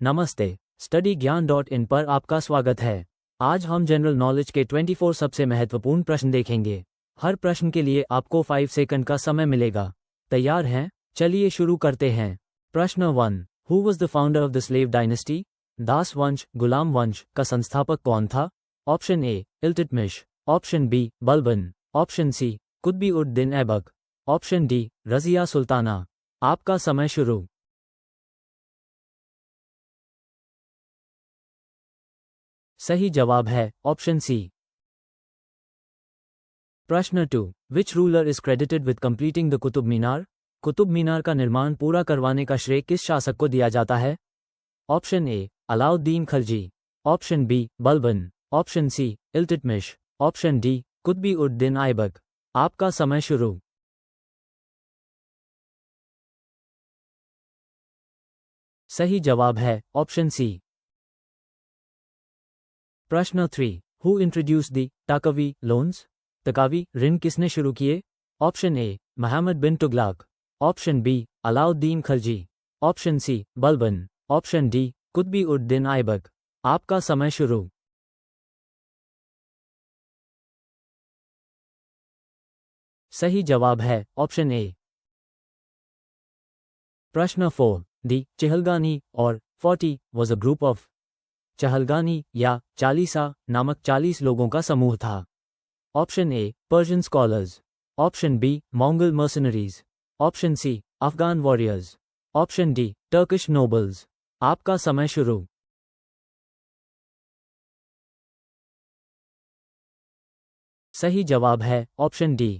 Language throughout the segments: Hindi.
नमस्ते, स्टडी ज्ञान .in पर आपका स्वागत है। आज हम जनरल नॉलेज के 24 सबसे महत्वपूर्ण प्रश्न देखेंगे। हर प्रश्न के लिए आपको 5 सेकंड का समय मिलेगा। तैयार हैं? चलिए शुरू करते हैं। प्रश्न 1। Who was the founder of the slave dynasty? दास वंश, गुलाम वंश का संस्थापक कौन था? Option A Iltutmish, option B Balban, option C Qutub ud Deen Aibak, option D Razia Sultana. आपका समय शुरू। सही जवाब है ऑप्शन सी। प्रश्न 2। Which ruler is credited with completing the Qutub Minar? Qutub Minar का निर्माण पूरा करवाने का श्रेय किस शासक को दिया जाता है? Option A Alauddin Khalji, option B Balban, option C Iltutmish, option D Qutb ud दीन ऐबक। आपका समय शुरू। सही जवाब है ऑप्शन सी। प्रश्न 3। Who introduce the takavi loans? तकावी ऋण किसने शुरू किए? Option A Mohammad bin Tughlaq, option B Alauddin Khalji, option C Balban, option D Qutb ud दीन ऐबक। आपका समय शुरू। सही जवाब है ऑप्शन ए। प्रश्न 4। दी चहलगानी और 40 was a group of. Chahalgani या चालीसा नामक 40 लोगों का समूह था। Option A Persian scholars, option B Mongol mercenaries, option C Afghan warriors, option D Turkish nobles. आपका समय शुरू। सही जवाब है ऑप्शन डी।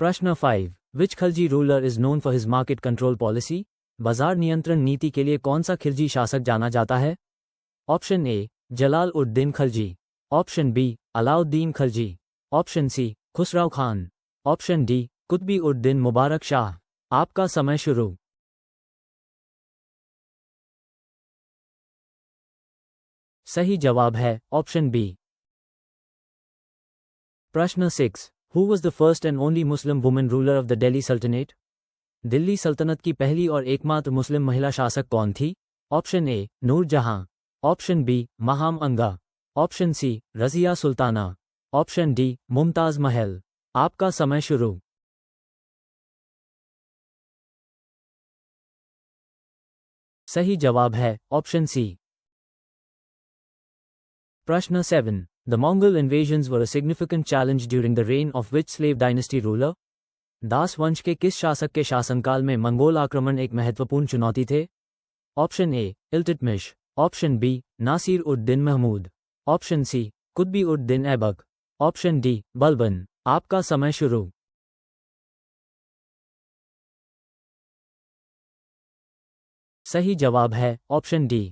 प्रश्न 5। Which Khalji ruler is known for his market control policy? बाजार नियंत्रण नीति के लिए कौन सा खिलजी शासक जाना जाता है? Option A Jalal ud din Khalji, option B Alauddin Khalji, option C Khusrau Khan, option D Qutb ud din Mubarak Shah. आपका समय शुरू। सही जवाब है ऑप्शन बी। प्रश्न 6। Who was the first and only Muslim women ruler of the Delhi Sultanate? Delhi सल्तनत की पहली और एकमात्र मुस्लिम महिला शासक कौन थी? Option A Nur Jahan, option B Maham Anga, option C Razia Sultana, option D Mumtaz Mahal. आपका समय शुरू। सही जवाब है ऑप्शन सी। प्रश्न 7। The Mongol invasions were a significant challenge during the reign of which slave dynasty ruler? दास वंश के किस शासक के शासनकाल में मंगोल आक्रमण एक महत्वपूर्ण चुनौती थे? Option A Iltutmish, option B Nasir ud din Mahmood, option C Qutub ud Deen Aibak, option D Balban. आपका समय शुरू। सही जवाब है ऑप्शन डी।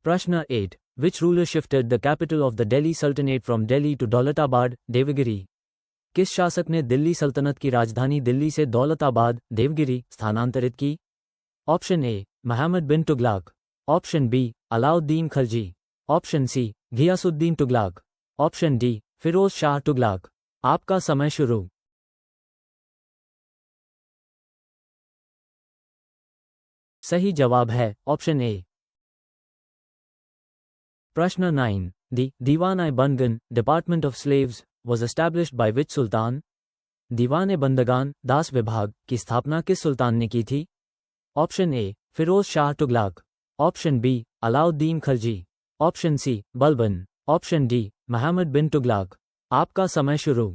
प्रश्न 8। Which ruler shifted the capital of the Delhi सल्तनत फ्रॉम दिल्ली टू दौलताबाद देवगिरी? किस शासक ने दिल्ली सल्तनत की राजधानी दिल्ली से दौलताबाद देवगिरी स्थानांतरित की? Option A Mohammad bin Tughlaq, option B Alauddin Khalji, option C Ghiyasuddin Tughlaq, option D Firoz Shah Tughlaq. आपका समय शुरू। सही जवाब है ऑप्शन ए। प्रश्न 9। The Diwan Bandagan department of slaves was established by which sultan? Diwan Bandagan दास विभाग की स्थापना किस सुल्तान ने की थी? Option A Firoz Shah Tughlaq, option B Alauddin Khalji, option C Balban, option D Muhammad bin Tughlaq. आपका समय शुरू।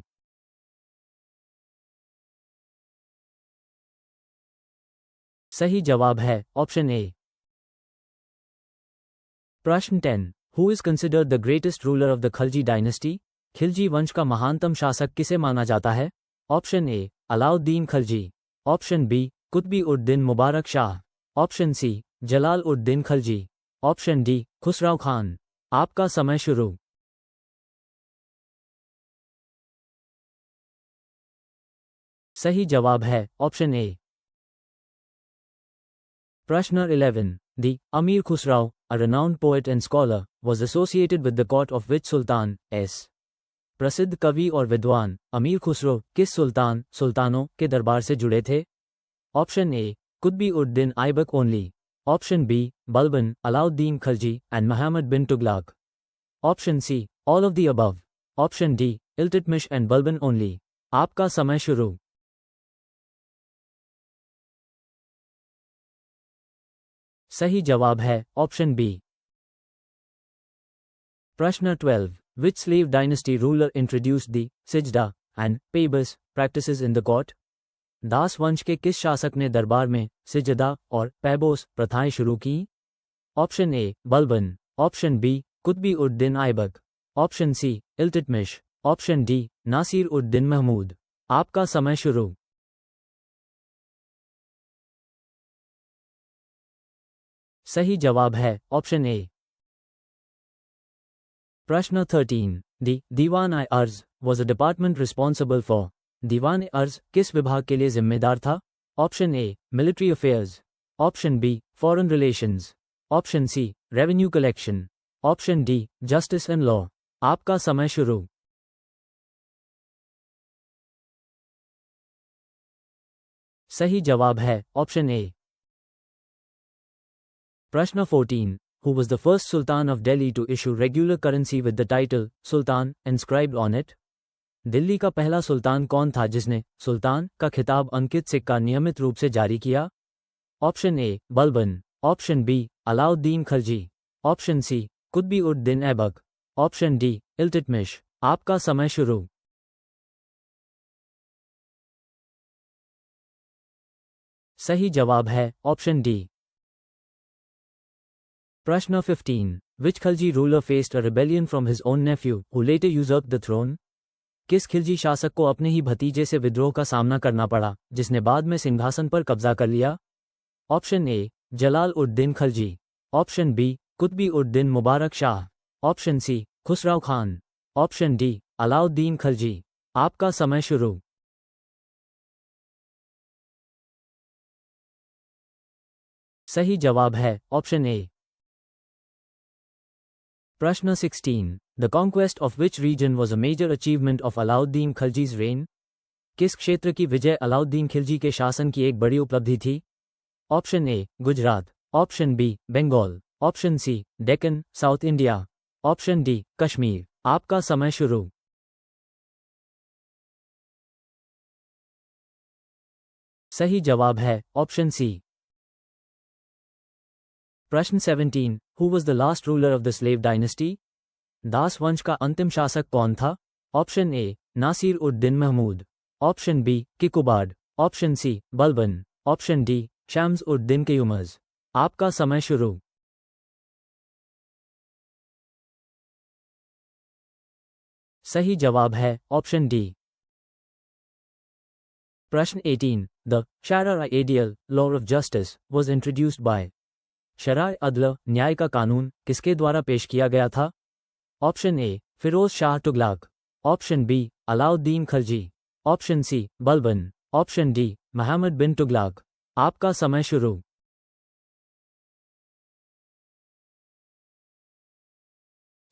सही जवाब है ऑप्शन ए। प्रश्न 10। Who is considered the greatest ruler of the Khalji dynasty? Khilji वंश का महानतम शासक किसे माना जाता है? Option A Alauddin Khalji, option B Qutb ud din Mubarak Shah, option C Jalal ud din Khalji, option D Khusrau Khan. आपका समय शुरू। सही जवाब है ऑप्शन ए। प्रश्न 11। दी अमीर खुसराव, a renowned poet and scholar, was associated with the court of which sultan? प्रसिद्ध कवि और विद्वान अमीर खुसरो किस सुल्तानों के दरबार से जुड़े थे? Option A Qutb ud-Din Aibak only. Option B, Balban, Alauddin Khilji, and Muhammad bin Tughlaq. Option C, all of the above. Option D, Iltutmish and Balban only. आपका समय शुरू। सही जवाब है ऑप्शन बी। प्रश्न 12. Which slave dynasty ruler introduced the sijda and paybus practices in the court? दास वंश के किस शासक ने दरबार में सिजदा और पैबोस प्रथाएं शुरू की? Option A, Balban. Option B, Qutb ud din Aibak. Option C, Iltutmish. Option D, Nasir ud din Mahmud. आपका समय शुरू। सही जवाब है ऑप्शन ए। प्रश्न 13. The Diwan e Arz was a department responsible for. Diwan e Arz किस विभाग के लिए जिम्मेदार था? Option A, military affairs. Option B, foreign relations. Option C, revenue collection. Option D, justice and law. आपका समय शुरू। सही जवाब है ऑप्शन ए। प्रश्न 14. Who was the first Sultan of Delhi to issue regular currency with the title Sultan inscribed on it? Delhi का पहला सुल्तान कौन था जिसने सुल्तान का खिताब अंकित सिक्का नियमित रूप से जारी किया? Option A, Balban. Option B, Alauddin Khilji. Option C, Qutb ud din Aibak. Option D, Iltutmish. आपका समय शुरू। सही जवाब है ऑप्शन डी। प्रश्न 15. Which Khilji ruler faced a rebellion from his own nephew, who later usurped the throne? किस खिलजी शासक को अपने ही भतीजे से विद्रोह का सामना करना पड़ा, जिसने बाद में सिंहासन पर कब्जा कर लिया? Option A, Jalal ud din Khilji. Option B, Qutb ud din Mubarak Shah. Option C, Khusrau Khan. Option D, Alauddin Khilji. आपका समय शुरू। सही जवाब है ऑप्शन ए। प्रश्न 16. The conquest of which region was a major achievement of Alauddin Khilji's reign? किस क्षेत्र की विजय अलाउद्दीन खिलजी के शासन की एक बड़ी उपलब्धि थी? Option A, Gujarat. Option B, Bengal. Option C, Deccan South India. Option D, Kashmir. आपका समय शुरू। सही जवाब है ऑप्शन सी। प्रश्न 17. Who was the last ruler of the slave dynasty? दास वंश का अंतिम शासक कौन था? Option A, Nasir ud din Mahmud. Option B, Kaiqubad. Option C, Balban. Option D, Shams ud din Kayumars. आपका समय शुरू। सही जवाब है ऑप्शन डी। प्रश्न 18. The Shari'a law of justice was introduced by. शराय अदल न्याय का कानून किसके द्वारा पेश किया गया था? Option A, Firoz Shah Tughlaq. Option B, Alauddin Khilji. Option C, Balban. Option D, Muhammad bin Tughlaq. आपका समय शुरू।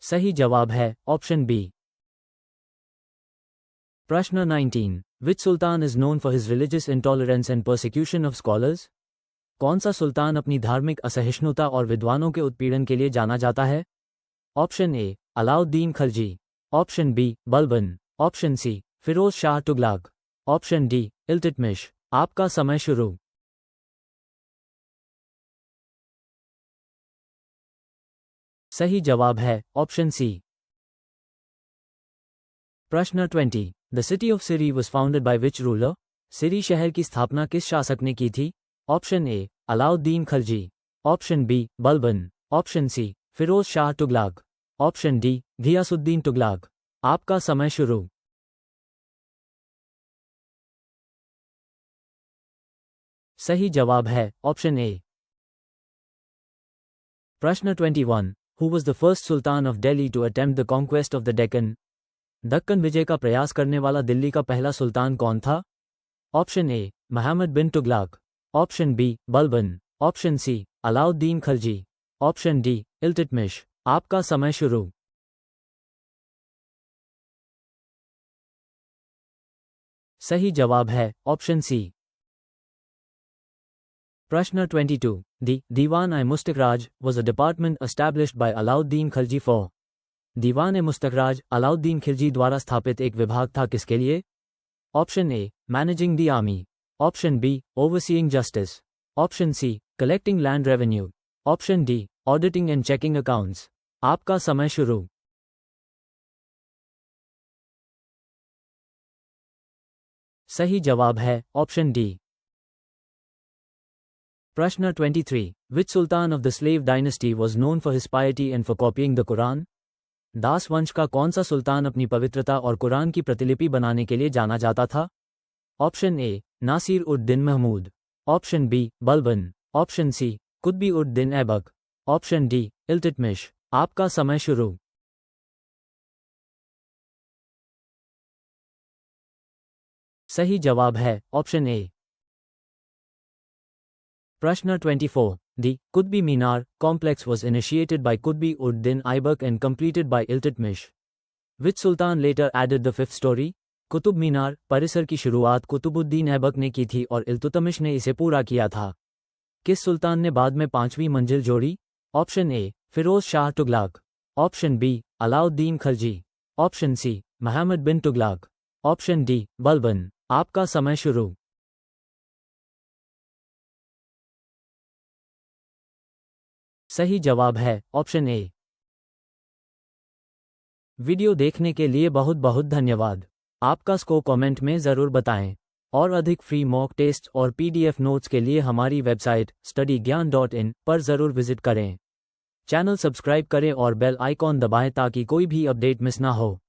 सही जवाब है ऑप्शन बी। प्रश्न 19. Which sultan is known for his religious intolerance and persecution of scholars? कौन सा सुल्तान अपनी धार्मिक असहिष्णुता और विद्वानों के उत्पीड़न के लिए जाना जाता है? Option A, Alauddin Khilji. Option B, Balban. Option C, Firoz Shah Tughlaq. Option D, Iltutmish. आपका समय शुरू। सही जवाब है ऑप्शन सी। प्रश्न 20. The city of Siri was founded by which ruler? Siri शहर की स्थापना किस शासक ने की थी? Option A, Alauddin Khilji. Option B, Balban. Option C, Firoz Shah Tughlaq. Option D, Ghiyasuddin Tughlaq. आपका समय शुरू। सही जवाब है ऑप्शन ए। प्रश्न 21. Who was the first Sultan of Delhi to attempt the conquest of the Deccan? Deccan विजय का प्रयास करने वाला दिल्ली का पहला सुल्तान कौन था? Option A, Muhammad bin Tughlaq. Option B, Balban. Option C, Alauddin Khilji. Option D, Iltutmish. आपका समय शुरू। सही जवाब है ऑप्शन सी। प्रश्न 22. The Diwan-e-Mustaqraj was a department established by Alauddin Khilji for. दीवान-ए-मुस्तखराज Alauddin Khilji द्वारा स्थापित एक विभाग था किसके लिए? Option A managing the army, option B overseeing justice, option C collecting land revenue, option D auditing and checking accounts. आपका समय शुरू। सही जवाब है ऑप्शन डी। प्रश्न 23. Which sultan of the slave dynasty was known for his piety and for copying the Quran? दास वंश का कौन सा सुल्तान अपनी पवित्रता और कुरान की प्रतिलिपि बनाने के लिए जाना जाता था? Option A Nasir ud din Mahmud, option B Balban, option C Qutb ud din Aibak, option D Iltutmish. आपका समय शुरू। सही जवाब है ऑप्शन ए। प्रश्न 24. The Qutbi Minar complex was initiated by Qutbi ud Din Aibak and completed by Iltutmish. Which sultan later added the fifth story? Qutub Minar परिसर की शुरुआत कुतुबुद्दीन ऐबक ने की थी और इल्तुतमिश ने इसे पूरा किया था। किस सुल्तान ने बाद में पांचवी मंजिल जोड़ी? Option A Firoz Shah Tughlaq, option B Alauddin Khilji, option C Mohammad bin Tughlaq, option D Balban. आपका समय शुरू। सही जवाब है ऑप्शन ए। वीडियो देखने के लिए बहुत बहुत धन्यवाद। आपका स्कोर कमेंट में ज़रूर बताएं और अधिक फ्री मॉक टेस्ट और पीडीएफ नोट्स के लिए हमारी वेबसाइट studyGyan.in पर ज़रूर विजिट करें। चैनल सब्सक्राइब करें और बेल आइकॉन दबाएं ताकि कोई भी अपडेट मिस ना हो।